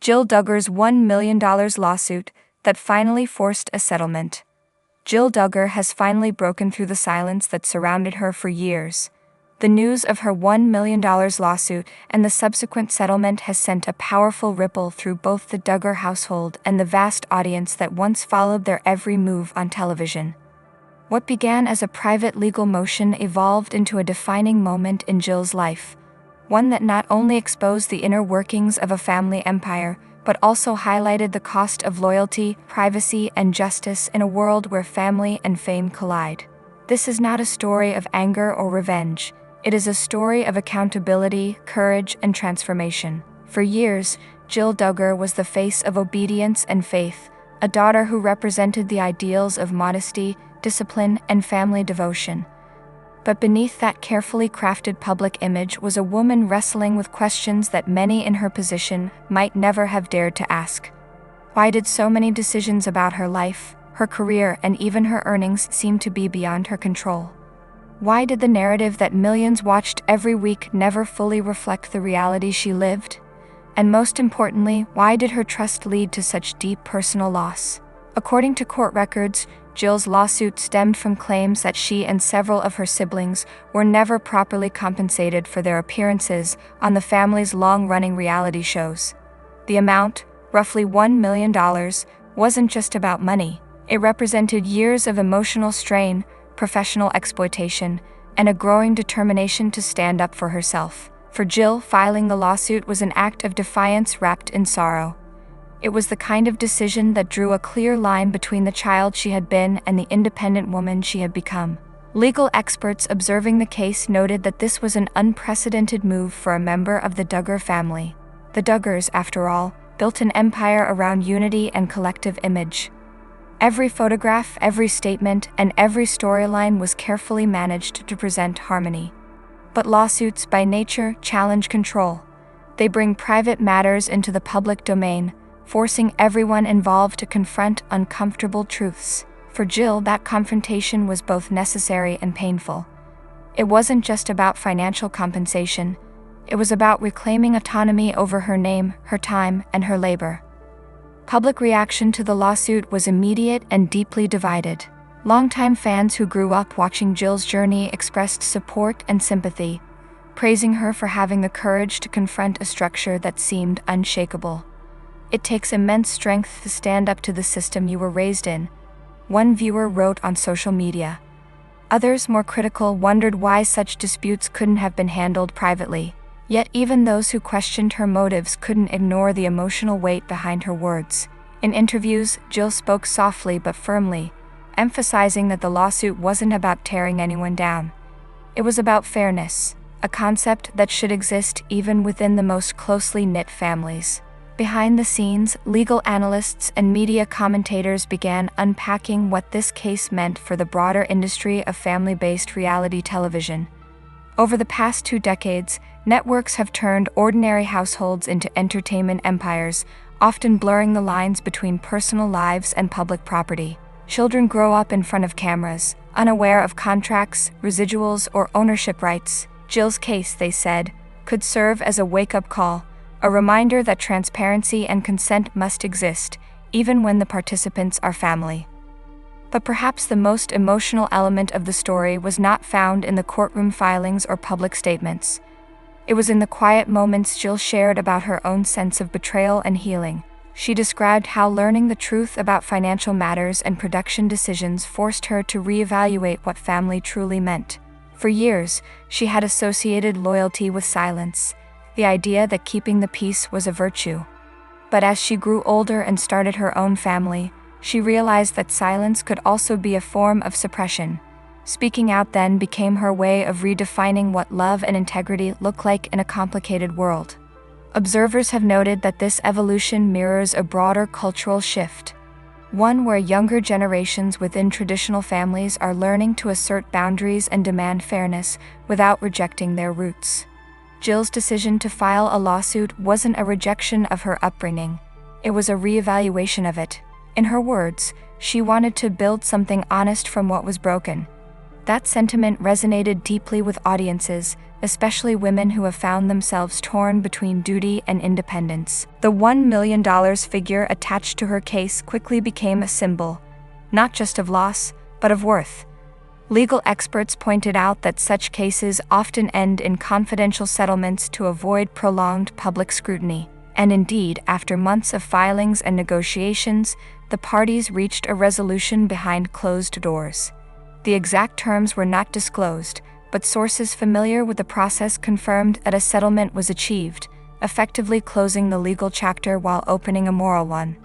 Jill Duggar's $1 million lawsuit that finally forced a settlement. Jill Duggar has finally broken through the silence that surrounded her for years. The news of her $1 million lawsuit and the subsequent settlement has sent a powerful ripple through both the Duggar household and the vast audience that once followed their every move on television. What began as a private legal motion evolved into a defining moment in Jill's life, one that not only exposed the inner workings of a family empire, but also highlighted the cost of loyalty, privacy, and justice in a world where family and fame collide. This is not a story of anger or revenge. It is a story of accountability, courage, and transformation. For years, Jill Duggar was the face of obedience and faith, a daughter who represented the ideals of modesty, discipline, and family devotion. But beneath that carefully crafted public image was a woman wrestling with questions that many in her position might never have dared to ask. Why did so many decisions about her life, her career, and even her earnings seem to be beyond her control? Why did the narrative that millions watched every week never fully reflect the reality she lived? And most importantly, why did her trust lead to such deep personal loss? According to court records, Jill's lawsuit stemmed from claims that she and several of her siblings were never properly compensated for their appearances on the family's long-running reality shows. The amount, roughly $1 million, wasn't just about money. It represented years of emotional strain, professional exploitation, and a growing determination to stand up for herself. For Jill, filing the lawsuit was an act of defiance wrapped in sorrow. It was the kind of decision that drew a clear line between the child she had been and the independent woman she had become. Legal experts observing the case noted that this was an unprecedented move for a member of the Duggar family. The Duggars, after all, built an empire around unity and collective image. Every photograph, every statement, and every storyline was carefully managed to present harmony. But lawsuits, by nature, challenge control. They bring private matters into the public domain, forcing everyone involved to confront uncomfortable truths. For Jill, that confrontation was both necessary and painful. It wasn't just about financial compensation. It was about reclaiming autonomy over her name, her time, and her labor. Public reaction to the lawsuit was immediate and deeply divided. Longtime fans who grew up watching Jill's journey expressed support and sympathy, praising her for having the courage to confront a structure that seemed unshakable. It takes immense strength to stand up to the system you were raised in, one viewer wrote on social media. Others, more critical, wondered why such disputes couldn't have been handled privately. Yet even those who questioned her motives couldn't ignore the emotional weight behind her words. In interviews, Jill spoke softly but firmly, emphasizing that the lawsuit wasn't about tearing anyone down. It was about fairness, a concept that should exist even within the most closely knit families. Behind the scenes, legal analysts and media commentators began unpacking what this case meant for the broader industry of family-based reality television. Over the past 2 decades, networks have turned ordinary households into entertainment empires, often blurring the lines between personal lives and public property. Children grow up in front of cameras, unaware of contracts, residuals, or ownership rights. Jill's case, they said, could serve as a wake-up call, a reminder that transparency and consent must exist, even when the participants are family. But perhaps the most emotional element of the story was not found in the courtroom filings or public statements. It was in the quiet moments Jill shared about her own sense of betrayal and healing. She described how learning the truth about financial matters and production decisions forced her to reevaluate what family truly meant. For years, she had associated loyalty with silence, the idea that keeping the peace was a virtue. But as she grew older and started her own family, she realized that silence could also be a form of suppression. Speaking out then became her way of redefining what love and integrity look like in a complicated world. Observers have noted that this evolution mirrors a broader cultural shift, one where younger generations within traditional families are learning to assert boundaries and demand fairness without rejecting their roots. Jill's decision to file a lawsuit wasn't a rejection of her upbringing. It was a reevaluation of it. In her words, she wanted to build something honest from what was broken. That sentiment resonated deeply with audiences, especially women who have found themselves torn between duty and independence. The $1 million figure attached to her case quickly became a symbol, not just of loss, but of worth. Legal experts pointed out that such cases often end in confidential settlements to avoid prolonged public scrutiny. And indeed, after months of filings and negotiations, the parties reached a resolution behind closed doors. The exact terms were not disclosed, but sources familiar with the process confirmed that a settlement was achieved, effectively closing the legal chapter while opening a moral one.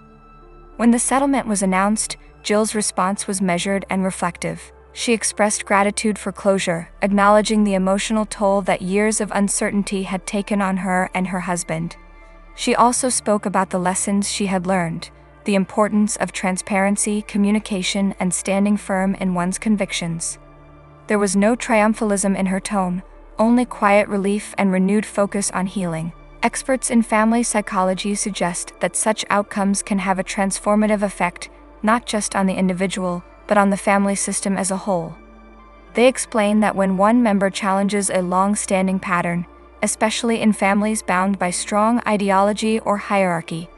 When the settlement was announced, Jill's response was measured and reflective. She expressed gratitude for closure, acknowledging the emotional toll that years of uncertainty had taken on her and her husband. She also spoke about the lessons she had learned, the importance of transparency, communication, and standing firm in one's convictions. There was no triumphalism in her tone, only quiet relief and renewed focus on healing. Experts in family psychology suggest that such outcomes can have a transformative effect, not just on the individual, but on the family system as a whole. They explain that when one member challenges a long-standing pattern, especially in families bound by strong ideology or hierarchy,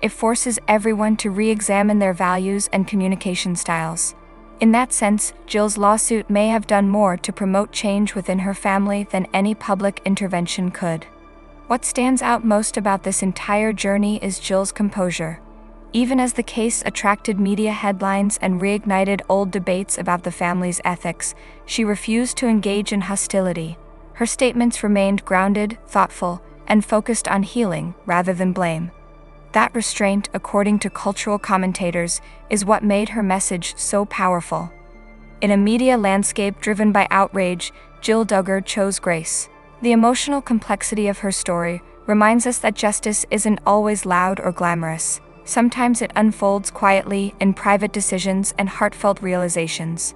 it forces everyone to re-examine their values and communication styles. In that sense, Jill's lawsuit may have done more to promote change within her family than any public intervention could. What stands out most about this entire journey is Jill's composure. Even as the case attracted media headlines and reignited old debates about the family's ethics, she refused to engage in hostility. Her statements remained grounded, thoughtful, and focused on healing rather than blame. That restraint, according to cultural commentators, is what made her message so powerful. In a media landscape driven by outrage, Jill Duggar chose grace. The emotional complexity of her story reminds us that justice isn't always loud or glamorous. Sometimes it unfolds quietly in private decisions and heartfelt realizations.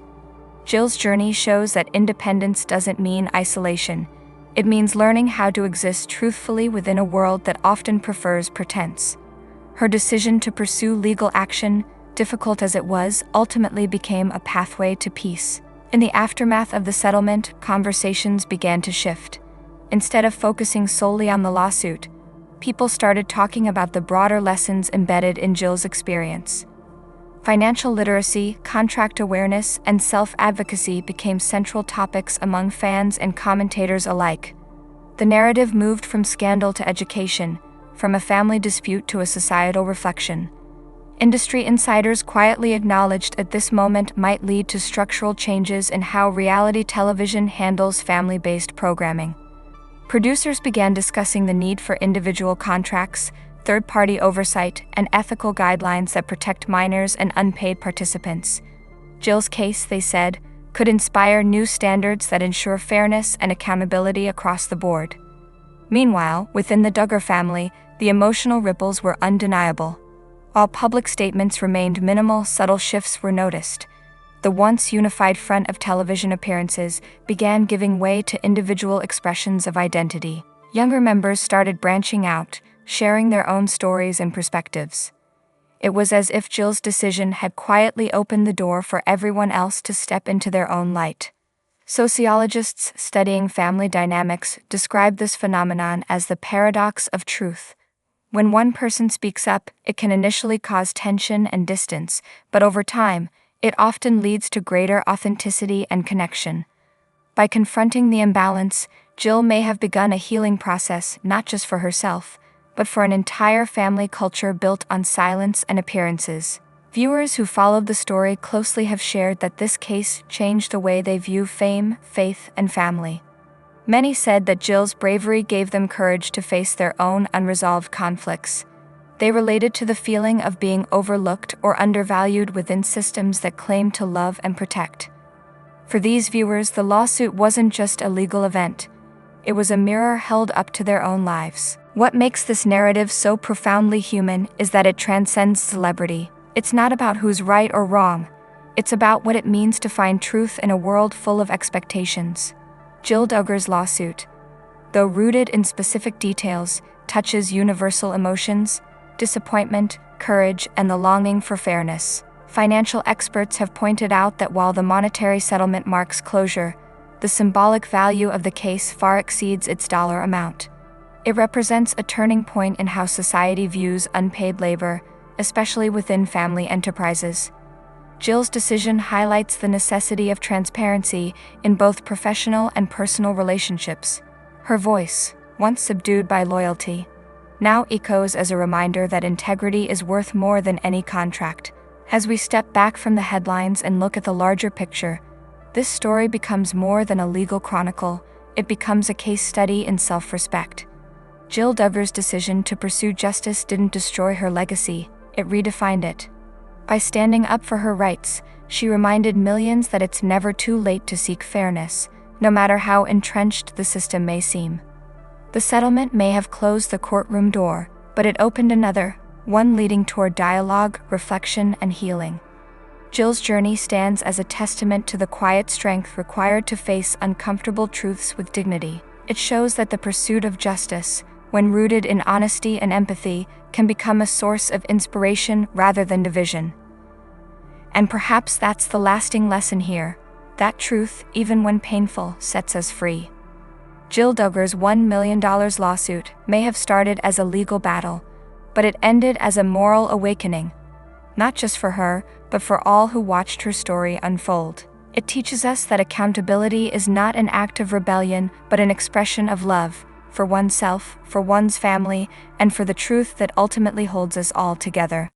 Jill's journey shows that independence doesn't mean isolation. It means learning how to exist truthfully within a world that often prefers pretense. Her decision to pursue legal action, difficult as it was, ultimately became a pathway to peace. In the aftermath of the settlement, conversations began to shift. Instead of focusing solely on the lawsuit, people started talking about the broader lessons embedded in Jill's experience. Financial literacy, contract awareness, and self-advocacy became central topics among fans and commentators alike. The narrative moved from scandal to education, from a family dispute to a societal reflection. Industry insiders quietly acknowledged that this moment might lead to structural changes in how reality television handles family-based programming. Producers began discussing the need for individual contracts, third-party oversight, and ethical guidelines that protect minors and unpaid participants. Jill's case, they said, could inspire new standards that ensure fairness and accountability across the board. Meanwhile, within the Duggar family, the emotional ripples were undeniable. While public statements remained minimal, subtle shifts were noticed. The once unified front of television appearances began giving way to individual expressions of identity. Younger members started branching out, sharing their own stories and perspectives. It was as if Jill's decision had quietly opened the door for everyone else to step into their own light. Sociologists studying family dynamics describe this phenomenon as the paradox of truth. When one person speaks up, it can initially cause tension and distance, but over time, it often leads to greater authenticity and connection. By confronting the imbalance, Jill may have begun a healing process not just for herself, but for an entire family culture built on silence and appearances. Viewers who followed the story closely have shared that this case changed the way they view fame, faith, and family. Many said that Jill's bravery gave them courage to face their own unresolved conflicts. They related to the feeling of being overlooked or undervalued within systems that claim to love and protect. For these viewers, the lawsuit wasn't just a legal event. It was a mirror held up to their own lives. What makes this narrative so profoundly human is that it transcends celebrity. It's not about who's right or wrong. It's about what it means to find truth in a world full of expectations. Jill Duggar's lawsuit, though rooted in specific details, touches universal emotions, disappointment, courage, and the longing for fairness. Financial experts have pointed out that while the monetary settlement marks closure, the symbolic value of the case far exceeds its dollar amount. It represents a turning point in how society views unpaid labor, especially within family enterprises. Jill's decision highlights the necessity of transparency in both professional and personal relationships. Her voice, once subdued by loyalty, now echoes as a reminder that integrity is worth more than any contract. As we step back from the headlines and look at the larger picture, this story becomes more than a legal chronicle, it becomes a case study in self-respect. Jill Duggar's decision to pursue justice didn't destroy her legacy, it redefined it. By standing up for her rights, she reminded millions that it's never too late to seek fairness, no matter how entrenched the system may seem. The settlement may have closed the courtroom door, but it opened another, one leading toward dialogue, reflection, and healing. Jill's journey stands as a testament to the quiet strength required to face uncomfortable truths with dignity. It shows that the pursuit of justice, when rooted in honesty and empathy, can become a source of inspiration rather than division. And perhaps that's the lasting lesson here, that truth, even when painful, sets us free. Jill Duggar's $1 million lawsuit may have started as a legal battle, but it ended as a moral awakening, not just for her, but for all who watched her story unfold. It teaches us that accountability is not an act of rebellion, but an expression of love, for oneself, for one's family, and for the truth that ultimately holds us all together.